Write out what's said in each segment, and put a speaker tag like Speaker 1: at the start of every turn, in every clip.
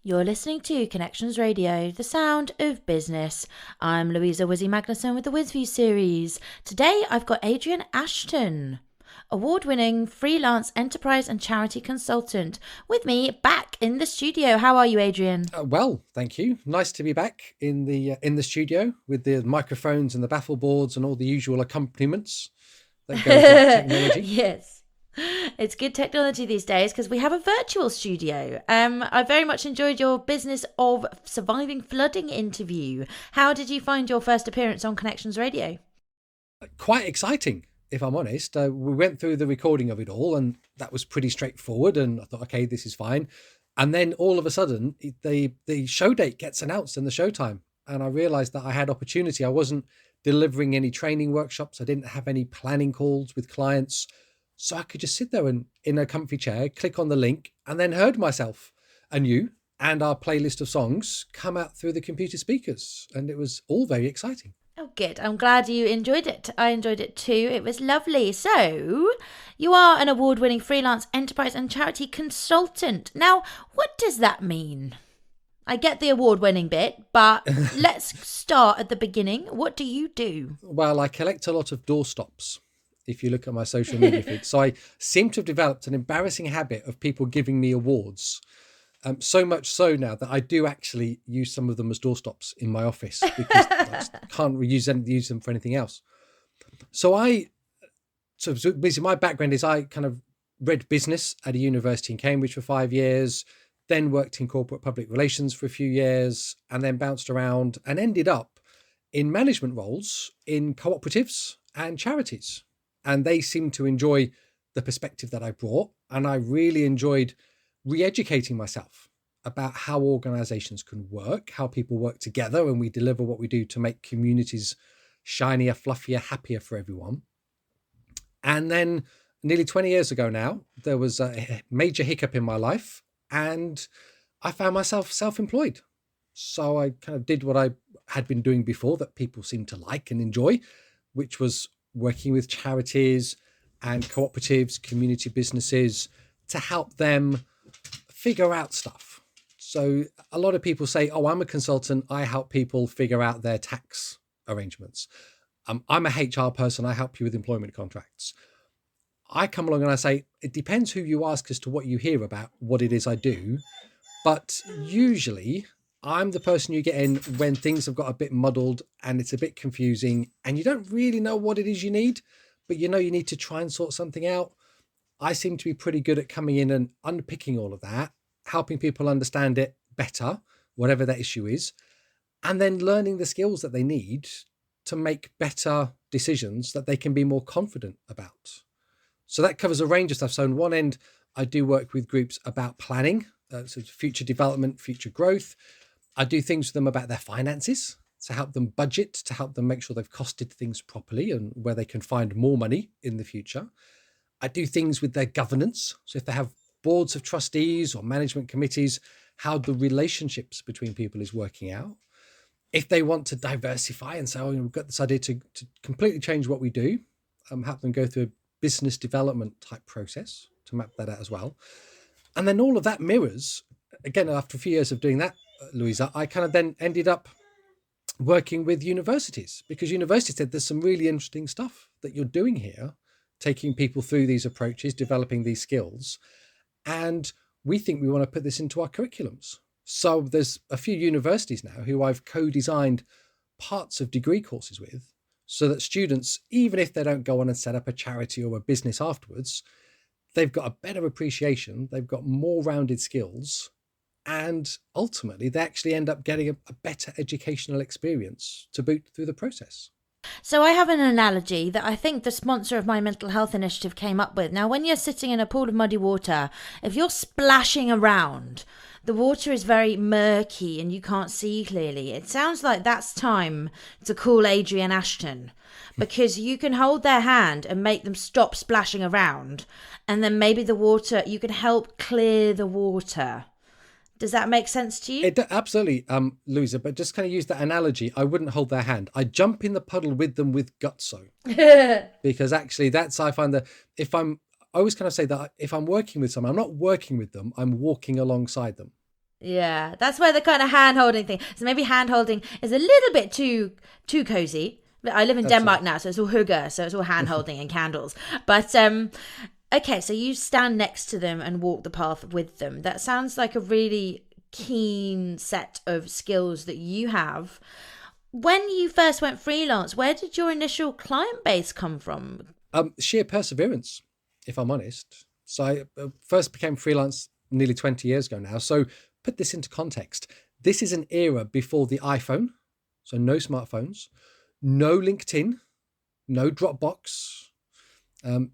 Speaker 1: You're listening to Connections Radio, the sound of business. I'm Louisa Wizzy Magnuson with the Wiz View series. Today I've got Adrian Ashton, award-winning freelance enterprise and charity consultant, with me back in the studio. How are you, Adrian?
Speaker 2: Well, thank you. Nice to be back in the studio with the microphones and the baffle boards and all the usual accompaniments that go with technology.
Speaker 1: Yes. It's good technology these days because we have a virtual studio. I very much enjoyed your business of surviving flooding interview. How did you find your first appearance on Connections Radio?
Speaker 2: Quite exciting, if I'm honest. We went through the recording of it all, and that was pretty straightforward. And I thought, okay, this is fine. And then all of a sudden, the show date gets announced and the showtime, and I realised that I had opportunity. I wasn't delivering any training workshops. I didn't have any planning calls with clients. So I could just sit there and in a comfy chair, click on the link, and then heard myself and you and our playlist of songs come out through the computer speakers. And it was all very exciting.
Speaker 1: Oh, good. I'm glad you enjoyed it. I enjoyed it too. It was lovely. So, you are an award-winning freelance enterprise and charity consultant. Now, what does that mean? I get the award-winning bit, but let's start at the beginning. What do you do?
Speaker 2: Well, I collect a lot of doorstops, if you look at my social media feed. So I seem to have developed an embarrassing habit of people giving me awards. So much so now that I do actually use some of them as doorstops in my office because I just can't use them for anything else. So basically my background is I kind of read business at a university in Cambridge for 5 years, then worked in corporate public relations for a few years, and then bounced around and ended up in management roles in cooperatives and charities. And they seemed to enjoy the perspective that I brought. And I really enjoyed re-educating myself about how organizations can work, how people work together, and we deliver what we do to make communities shinier, fluffier, happier for everyone. And then nearly 20 years ago now, there was a major hiccup in my life and I found myself self-employed. So I kind of did what I had been doing before that people seem to like and enjoy, which was working with charities and cooperatives, community businesses to help them figure out stuff. So a lot of people say, oh, I'm a consultant. I help people figure out their tax arrangements. I'm a HR person. I help you with employment contracts. I come along and I say, it depends who you ask as to what you hear about what it is I do. But usually I'm the person you get in when things have got a bit muddled and it's a bit confusing and you don't really know what it is you need, but you know you need to try and sort something out. I seem to be pretty good at coming in and unpicking all of that, helping people understand it better, whatever that issue is, and then learning the skills that they need to make better decisions that they can be more confident about. So that covers a range of stuff. So on one end, I do work with groups about planning, so future development, future growth. I do things with them about their finances to help them budget, to help them make sure they've costed things properly and where they can find more money in the future. I do things with their governance. So if they have boards of trustees or management committees, how the relationships between people is working out. If they want to diversify and say, oh, we've got this idea to completely change what we do, help them go through a business development type process to map that out as well. And then all of that mirrors, again, after a few years of doing that, Louisa, I kind of then ended up working with universities because universities said there's some really interesting stuff that you're doing here, taking people through these approaches, developing these skills. And we think we want to put this into our curriculums. So there's a few universities now who I've co-designed parts of degree courses with so that students, even if they don't go on and set up a charity or a business afterwards, they've got a better appreciation, they've got more rounded skills, and ultimately they actually end up getting a better educational experience to boot through the process.
Speaker 1: So I have an analogy that I think the sponsor of my mental health initiative came up with. Now, when you're sitting in a pool of muddy water, if you're splashing around, the water is very murky and you can't see clearly. It sounds like that's time to call Adrian Ashton because you can hold their hand and make them stop splashing around. And then maybe you can help clear the water. Does that make sense to you?
Speaker 2: Absolutely, Louisa, but just kind of use that analogy. I wouldn't hold their hand. I jump in the puddle with them with gutso. Because actually I find that I always kind of say that if I'm working with someone, I'm not working with them, I'm walking alongside them.
Speaker 1: Yeah, that's where the kind of hand holding thing. So maybe hand holding is a little bit too cozy. I live in Denmark
Speaker 2: Absolutely.
Speaker 1: now, so it's all hygge, so it's all hand holding and candles. But okay, so you stand next to them and walk the path with them. That sounds like a really keen set of skills that you have. When you first went freelance, where did your initial client base come from?
Speaker 2: Sheer perseverance, if I'm honest. So I first became freelance nearly 20 years ago now. So put this into context. This is an era before the iPhone. So no smartphones, no LinkedIn, no Dropbox.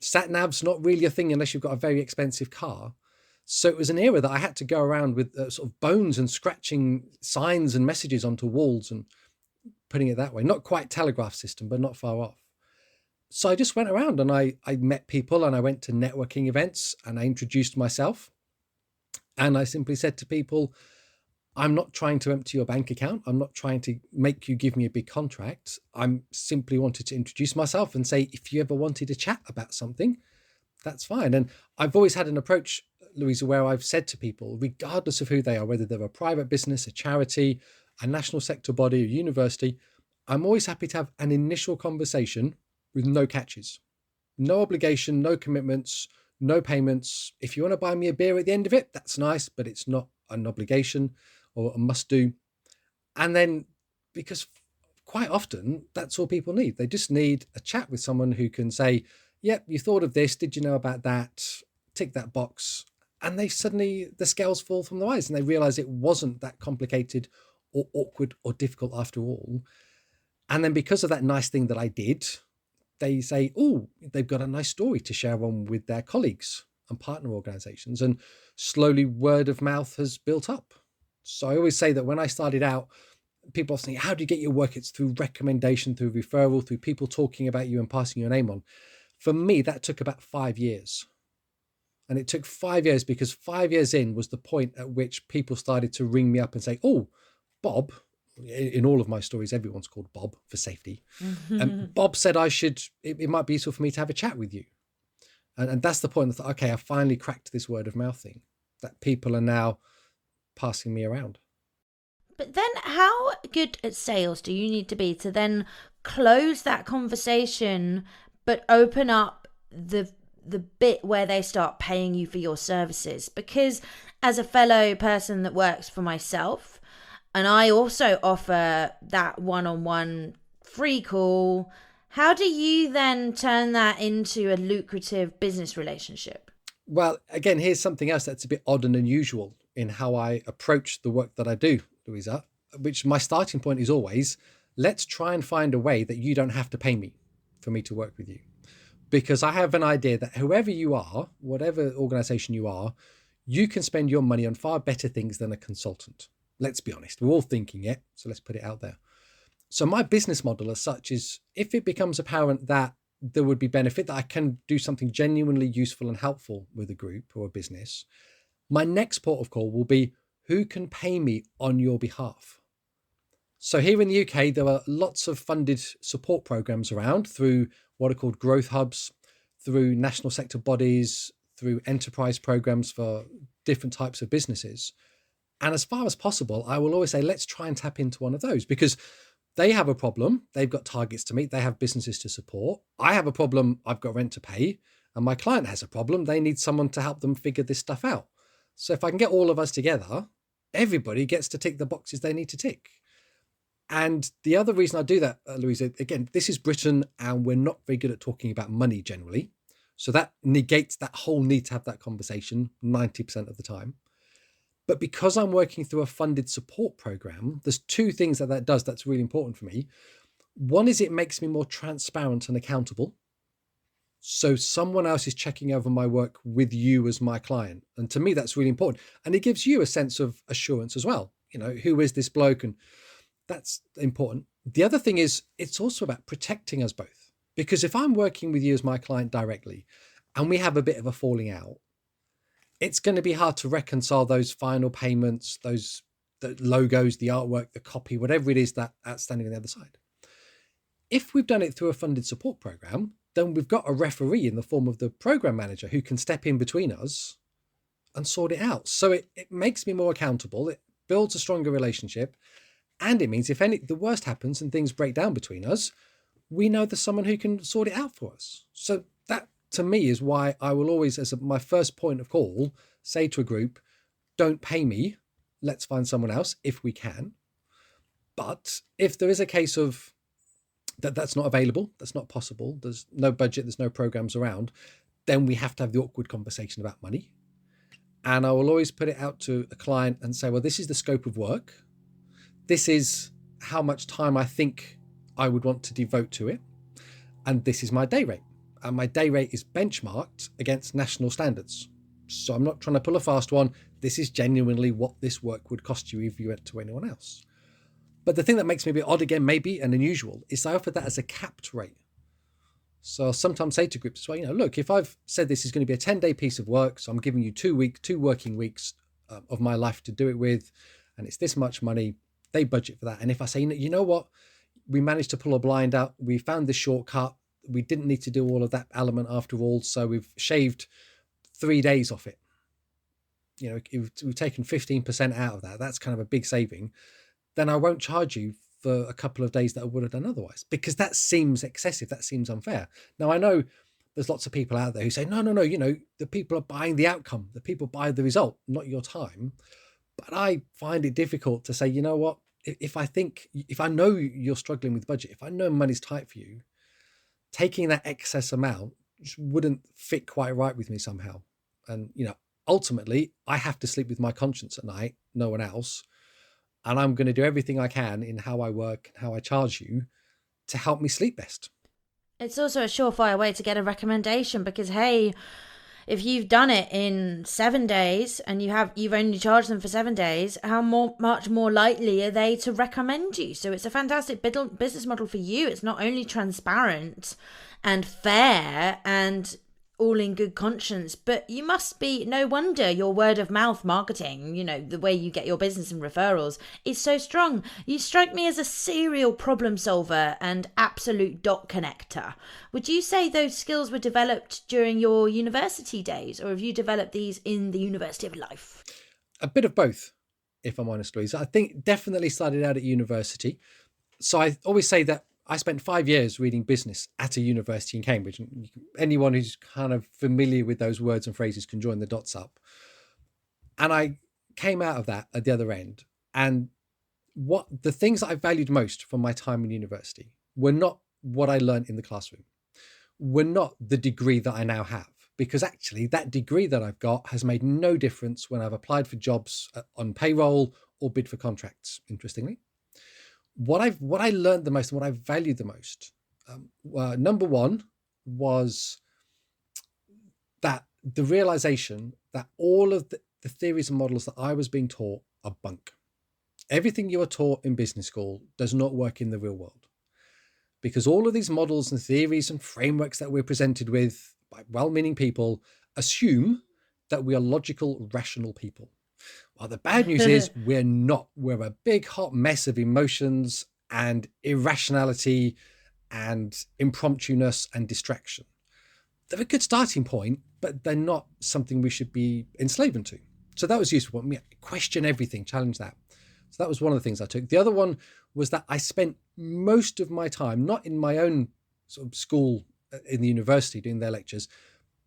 Speaker 2: Sat nav's not really a thing unless you've got a very expensive car. So it was an era that I had to go around with sort of bones and scratching signs and messages onto walls and putting it that way. Not quite telegraph system, but not far off. So I just went around and I met people and I went to networking events and I introduced myself. And I simply said to people, I'm not trying to empty your bank account. I'm not trying to make you give me a big contract. I'm simply wanted to introduce myself and say, if you ever wanted to chat about something, that's fine. And I've always had an approach, Louisa, where I've said to people, regardless of who they are, whether they're a private business, a charity, a national sector body, a university, I'm always happy to have an initial conversation with no catches, no obligation, no commitments, no payments. If you want to buy me a beer at the end of it, that's nice, but it's not an obligation or a must do. And then, because quite often that's all people need. They just need a chat with someone who can say, yep, you thought of this. Did you know about that? Tick that box. And they suddenly, the scales fall from their eyes and they realize it wasn't that complicated or awkward or difficult after all. And then because of that nice thing that I did, they say, oh, they've got a nice story to share on with their colleagues and partner organizations. And slowly word of mouth has built up. So I always say that when I started out, people often say, how do you get your work? It's through recommendation, through referral, through people talking about you and passing your name on. For me, that took about 5 years. And it took 5 years because 5 years in was the point at which people started to ring me up and say, oh, Bob, in all of my stories, everyone's called Bob for safety. And Bob said it might be useful for me to have a chat with you. And that's the point. I thought, okay, I finally cracked this word of mouth thing that people are now passing me around.
Speaker 1: But then how good at sales do you need to be to then close that conversation but open up the bit where they start paying you for your services? Because as a fellow person that works for myself, and I also offer that one-on-one free call, how do you then turn that into a lucrative business relationship?
Speaker 2: Well, again, here's something else that's a bit odd and unusual in how I approach the work that I do, Louisa, which my starting point is always, let's try and find a way that you don't have to pay me for me to work with you. Because I have an idea that whoever you are, whatever organization you are, you can spend your money on far better things than a consultant. Let's be honest. We're all thinking it. So let's put it out there. So my business model as such is if it becomes apparent that there would be benefit, that I can do something genuinely useful and helpful with a group or a business, my next port of call will be who can pay me on your behalf. So here in the UK, there are lots of funded support programs around through what are called growth hubs, through national sector bodies, through enterprise programs for different types of businesses. And as far as possible, I will always say, let's try and tap into one of those because they have a problem. They've got targets to meet. They have businesses to support. I have a problem. I've got rent to pay. And my client has a problem. They need someone to help them figure this stuff out. So if I can get all of us together, everybody gets to tick the boxes they need to tick. And the other reason I do that, Louisa, again, this is Britain and we're not very good at talking about money generally. So that negates that whole need to have that conversation 90% of the time. But because I'm working through a funded support program, there's two things that does that's really important for me. One is it makes me more transparent and accountable. So someone else is checking over my work with you as my client. And to me, that's really important. And it gives you a sense of assurance as well. You know, who is this bloke? And that's important. The other thing is it's also about protecting us both. Because if I'm working with you as my client directly and we have a bit of a falling out, it's going to be hard to reconcile those final payments, the logos, the artwork, the copy, whatever it is that outstanding on the other side. If we've done it through a funded support program, then we've got a referee in the form of the program manager who can step in between us and sort it out. So it makes me more accountable. It builds a stronger relationship. And it means if the worst happens and things break down between us, we know there's someone who can sort it out for us. So that to me is why I will always, as my first point of call, say to a group, don't pay me. Let's find someone else if we can. But if there is a case of that's not available, that's not possible, there's no budget, there's no programs around, then we have to have the awkward conversation about money. And I will always put it out to a client and say, well, this is the scope of work. This is how much time I think I would want to devote to it. And this is my day rate. And my day rate is benchmarked against national standards. So I'm not trying to pull a fast one. This is genuinely what this work would cost you if you went to anyone else. But the thing that makes me a bit odd again, maybe, and unusual, is I offer that as a capped rate. So I'll sometimes say to groups, well, look, if I've said this is going to be a 10-day piece of work, so I'm giving you 2 working weeks of my life to do it with, and it's this much money, they budget for that. And if I say, you know what, we managed to pull a blind out, we found this shortcut, we didn't need to do all of that element after all, so we've shaved 3 days off it. We've taken 15% out of that. That's kind of a big saving. Then I won't charge you for a couple of days that I would have done otherwise, because that seems excessive. That seems unfair. Now, I know there's lots of people out there who say, no, the people are buying the outcome. The people buy the result, not your time. But I find it difficult to say, you know what, if I know you're struggling with budget, if I know money's tight for you, taking that excess amount just wouldn't fit quite right with me somehow. And, ultimately I have to sleep with my conscience at night, no one else. And I'm going to do everything I can in how I work and how I charge you to help me sleep best.
Speaker 1: It's also a surefire way to get a recommendation because, hey, if you've done it in 7 days and you've only charged them for 7 days, much more likely are they to recommend you? So it's a fantastic business model for you. It's not only transparent and fair and all in good conscience, but you must be, no wonder your word of mouth marketing, the way you get your business and referrals is so strong. You strike me as a serial problem solver and absolute dot connector. Would you say those skills were developed during your university days, or have you developed these in the University of Life?
Speaker 2: A bit of both, if I'm honest, Louise. I think definitely started out at university. So I always say that I spent 5 years reading business at a university in Cambridge. And anyone who's kind of familiar with those words and phrases can join the dots up. And I came out of that at the other end. And what the things that I valued most from my time in university were not what I learned in the classroom, were not the degree that I now have. Because actually that degree that I've got has made no difference when I've applied for jobs on payroll or bid for contracts, interestingly. What I learned the most and what I valued the most, number one, was that the realization that all of the theories and models that I was being taught are bunk. Everything you are taught in business school does not work in the real world, because all of these models and theories and frameworks that we're presented with by well-meaning people assume that we are logical, rational people. Well, the bad news is we're not. We're a big hot mess of emotions and irrationality and impromptuness and distraction. They're a good starting point, but they're not something we should be enslaved to. So that was useful. Question everything, challenge that. So that was one of the things I took. The other one was that I spent most of my time, not in my own sort of school in the university doing their lectures,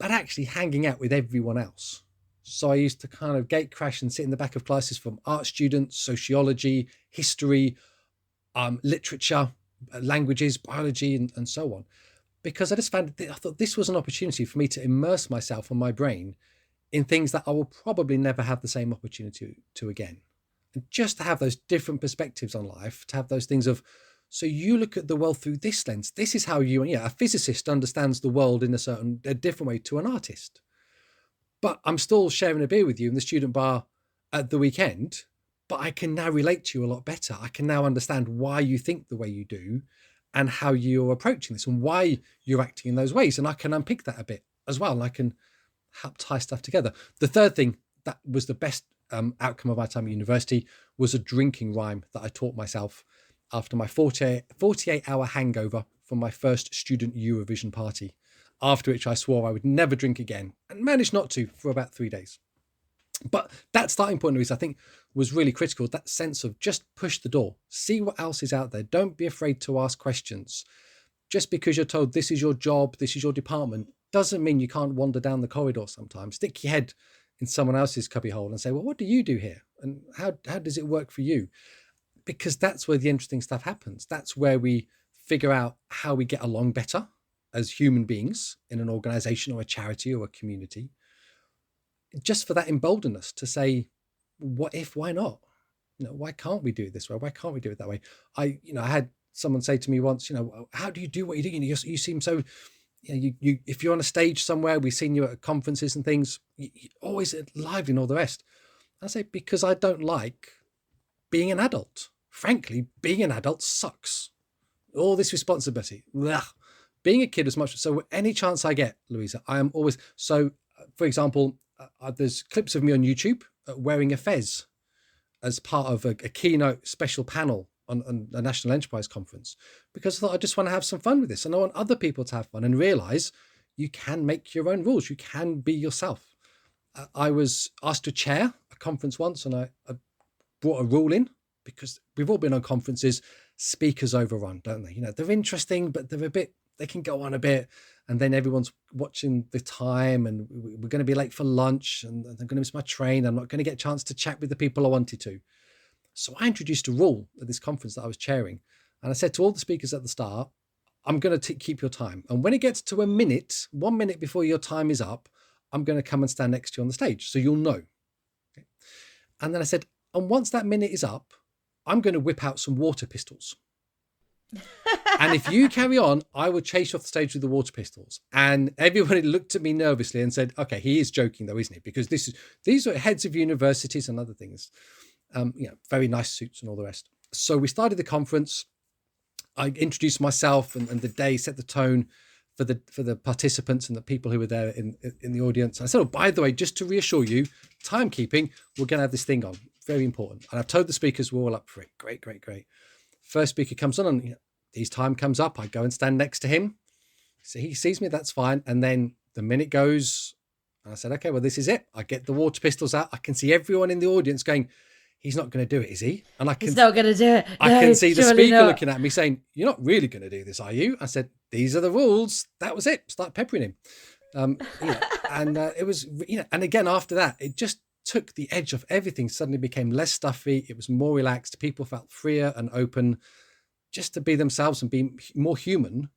Speaker 2: but actually hanging out with everyone else. So I used to kind of gate crash and sit in the back of classes from art students, sociology, history, literature, languages, biology, and so on. Because I thought this was an opportunity for me to immerse myself and my brain in things that I will probably never have the same opportunity to again. And just to have those different perspectives on life, to have those things of, so you look at the world through this lens. This is how a physicist understands the world in a different way to an artist. But I'm still sharing a beer with you in the student bar at the weekend, but I can now relate to you a lot better. I can now understand why you think the way you do and how you're approaching this and why you're acting in those ways. And I can unpick that a bit as well. And I can help tie stuff together. The third thing that was the best outcome of my time at university was a drinking rhyme that I taught myself after my 48-hour hangover from my first student Eurovision party. After which I swore I would never drink again and managed not to for about 3 days. But that starting point, Louise, I think was really critical. That sense of just push the door, see what else is out there. Don't be afraid to ask questions. Just because you're told this is your job, this is your department, doesn't mean you can't wander down the corridor sometimes. Stick your head in someone else's cubbyhole and say, well, what do you do here? And how does it work for you? Because that's where the interesting stuff happens. That's where we figure out how we get along better as human beings in an organization or a charity or a community. Just for that emboldenedness to say, what if, why not? Why can't we do it this way? Why can't we do it that way? I had someone say to me once, how do you do what you do? You seem so, you if you're on a stage somewhere, we've seen you at conferences and things, you're always lively and all the rest. I say, because I don't like being an adult. Frankly, being an adult sucks. All this responsibility. Ugh. Being a kid as much. So any chance I get, Louisa, I am always. So, for example, there's clips of me on YouTube wearing a fez as part of a keynote special panel on a National Enterprise Conference, because I thought I just want to have some fun with this. And I want other people to have fun and realize you can make your own rules. You can be yourself. I was asked to chair a conference once, and I brought a rule in, because we've all been on conferences, speakers overrun, don't they? They're interesting, but they can go on a bit, and then everyone's watching the time, and we're going to be late for lunch, and I'm going to miss my train. I'm not going to get a chance to chat with the people I wanted to. So I introduced a rule at this conference that I was chairing. And I said to all the speakers at the start, I'm going to keep your time. And when it gets to 1 minute before your time is up, I'm going to come and stand next to you on the stage, so you'll know. Okay. And then I said, and once that minute is up, I'm going to whip out some water pistols. And if you carry on, I will chase you off the stage with the water pistols. And everybody looked at me nervously and said, okay, he is joking though, isn't he? Because these are heads of universities and other things. Very nice suits and all the rest. So we started the conference. I introduced myself, and the day set the tone for the participants and the people who were there in the audience. And I said, oh, by the way, just to reassure you, timekeeping, we're going to have this thing on. Very important. And I've told the speakers we're all up for it. Great. First speaker comes on, and his time comes up. I go and stand next to him. So he sees me, that's fine. And then the minute goes, and I said, okay, well, this is it. I get the water pistols out. I can see everyone in the audience going, he's not going to do it, is he? And
Speaker 1: he's not going to do it.
Speaker 2: I can see the speaker looking at me saying, you're not really going to do this, are you? I said, these are the rules. That was it. Start peppering him. And it was, and again, after that, it just took the edge off everything. Suddenly became less stuffy. It was more relaxed. People felt freer and open just to be themselves and be more human.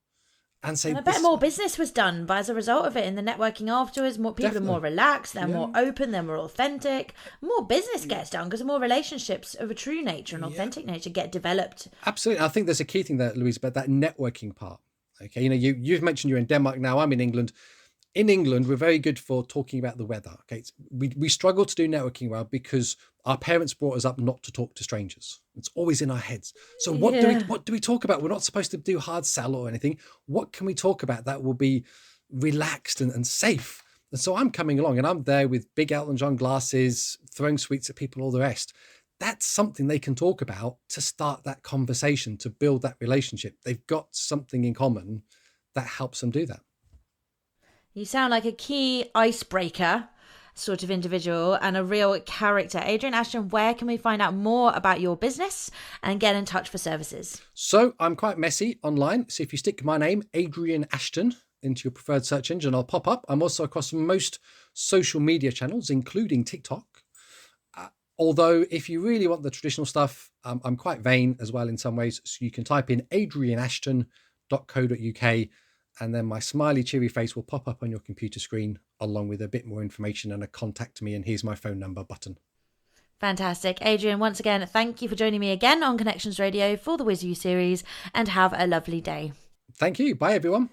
Speaker 2: And
Speaker 1: I bet more business was done as a result of it in the networking afterwards. More people are more relaxed, they're more open, they're more authentic. More business gets done because more relationships of a true nature and authentic nature get developed.
Speaker 2: Absolutely. I think there's a key thing there, Louise, about that networking part. Okay, you've mentioned you're in Denmark now. I'm in England. In England, we're very good for talking about the weather. Okay, we struggle to do networking well because our parents brought us up not to talk to strangers. It's always in our heads. So what do we talk about? We're not supposed to do hard sell or anything. What can we talk about that will be relaxed and safe? And so I'm coming along, and I'm there with big Elton John glasses, throwing sweets at people, all the rest. That's something they can talk about to start that conversation, to build that relationship. They've got something in common that helps them do that.
Speaker 1: You sound like a key icebreaker sort of individual and a real character. Adrian Ashton, where can we find out more about your business and get in touch for services?
Speaker 2: So I'm quite messy online. So if you stick my name, Adrian Ashton, into your preferred search engine, I'll pop up. I'm also across most social media channels, including TikTok. Although if you really want the traditional stuff, I'm quite vain as well in some ways. So you can type in adrianashton.co.uk. And then my smiley, cheery face will pop up on your computer screen along with a bit more information and a contact me and here's my phone number button.
Speaker 1: Fantastic. Adrian, once again, thank you for joining me again on Connections Radio for the Wiz View series, and have a lovely day.
Speaker 2: Thank you. Bye, everyone.